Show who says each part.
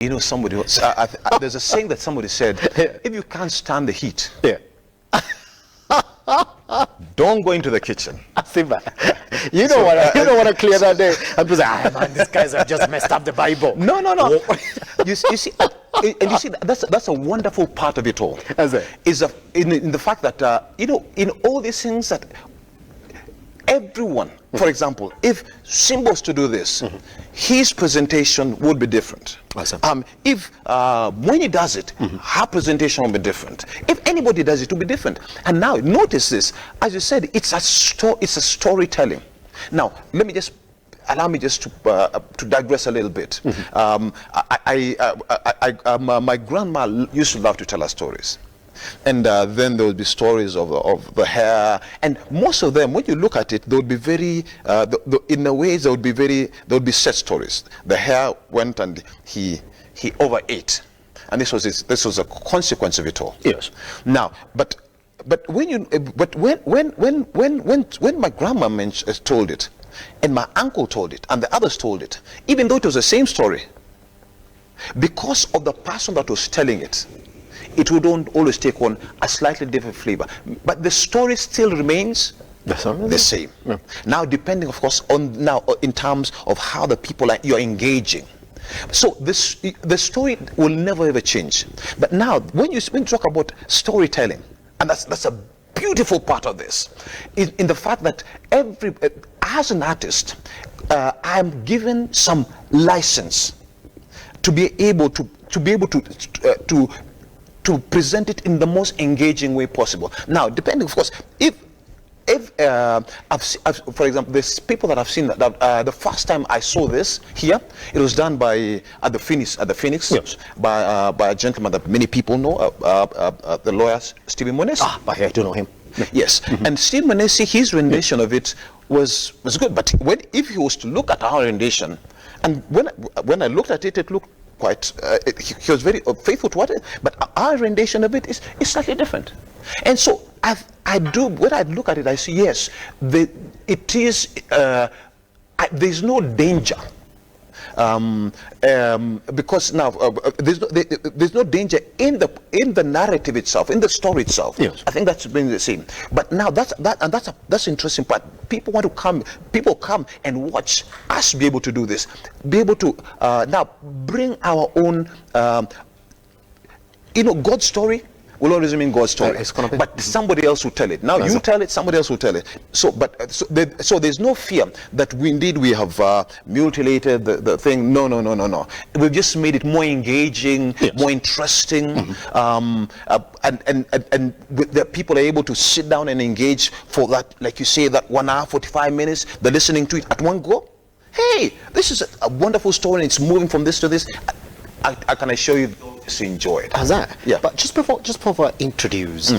Speaker 1: You know, somebody, there's a saying that somebody said, if you can't stand the heat,
Speaker 2: Yeah.
Speaker 1: don't go into the kitchen.
Speaker 2: Simba, you know what I clear that day. I'm just like, man, these guys have just messed up the Bible.
Speaker 1: No. you see, and you see, that's a wonderful part of it all. Is in the fact that you know, in all these things that everyone, for example, if Simba was to do this, his presentation would be different.
Speaker 2: Awesome.
Speaker 1: If when he does it, her presentation will be different. If anybody does it, will be different. And now notice this, as you said, it's a storytelling. Now let me just allow me just to digress a little bit. My grandma used to love to tell us stories. And then there would be stories of the hare, and most of them, when you look at it, they would be very, in a way, they would be set stories. The hare went and he overate, and this was a consequence of it all.
Speaker 2: Yes.
Speaker 1: Now, but when my grandma told it, and my uncle told it, and the others told it, even though it was the same story, because of the person that was telling it, it would always take on a slightly different flavor, but the story still remains the same.
Speaker 2: Yeah.
Speaker 1: Now, depending, of course, on in terms of how the people you're engaging. So the story will never ever change. But now, when you talk about storytelling, and that's a beautiful part of this, in the fact that as an artist, I'm given some license to be able to present it in the most engaging way possible. Now, depending, of course, if for example, there's people that I've seen that the first time I saw this here, it was done at the Phoenix,
Speaker 2: yes,
Speaker 1: by a gentleman that many people know, the lawyer Stephen Monesi.
Speaker 2: I do know him.
Speaker 1: Yes, and Steve Monesi, his rendition of it was good. But if he was to look at our rendition, and when I looked at it, it looked quite. He was very faithful to what, but our rendition of it is slightly different. And so when I look at it, I see, yes, it is. There's no danger. Because now there's no danger in the narrative itself, in the story itself.
Speaker 2: Yes.
Speaker 1: I think that's been the same. But now that's the interesting part. People come and watch us be able to do this, be able to now bring our own, God's story will always remain God's story, but somebody else will tell it. Now you tell it, somebody else will tell it. So there's no fear that we have mutilated the thing. No. We've just made it more engaging, yes, more interesting, and the people are able to sit down and engage for that, like you say, that 1 hour 45 minutes. They're listening to it at one go. Hey, this is a wonderful story, and it's moving from this to this. I can assure you, to enjoy it.
Speaker 2: As that?
Speaker 1: Yeah.
Speaker 2: But just before I introduce